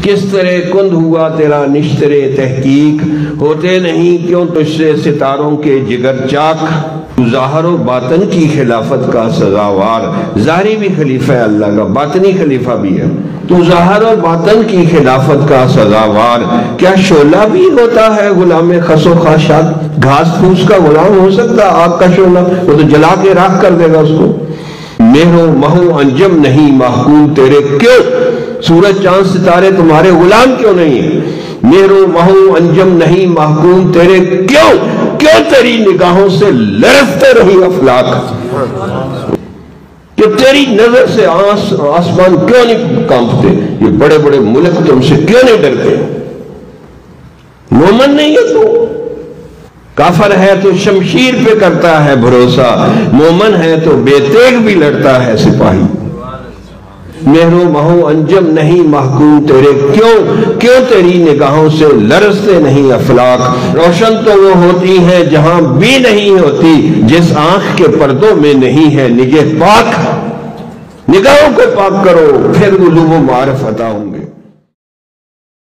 کس طرح کند ہوا تیرا نشتر تحقیق، ہوتے نہیں کیوں تجھ سے ستاروں کے جگر چاک، تو ظاہر و باطن کی خلافت کا سزاوار، ظاہری بھی خلیفہ ہے اللہ کا، باطنی خلیفہ بھی ہے، تو ظاہر و باطن کی خلافت کا سزاوار، کیا شعلہ بھی ہوتا ہے غلام خس و خاشاک، گھاس پھوس کا غلام ہو سکتا آگ کا شعلہ؟ وہ تو جلا کے راکھ کر دے گا اس کو۔ مہر و مہو انجم نہیں محکوم تیرے، کیوں سورج چاند ستارے تمہارے غلام کیوں نہیں ہیں؟ مہر و مہو انجم نہیں محکوم تیرے، کیوں تیری نگاہوں سے لرزتے رہی افلاک، کہ تیری نظر سے آسمان کیوں نہیں کانپتے، یہ بڑے بڑے ملک تم سے کیوں نہیں ڈرتے؟ مومن نہیں ہے تو کافر ہے تو شمشیر پہ کرتا ہے بھروسہ، مومن ہے تو بے تیغ بھی لڑتا ہے سپاہی۔ مہر و مہو انجم نہیں محکوم تیرے، کیوں تیری نگاہوں سے لرزتے نہیں افلاک، روشن تو وہ ہوتی ہے جہاں بھی نہیں ہوتی، جس آنکھ کے پردوں میں نہیں ہے نگہ پاک، نگاہوں کو پاک کرو پھر علوم و معارف عطا ہوں گے۔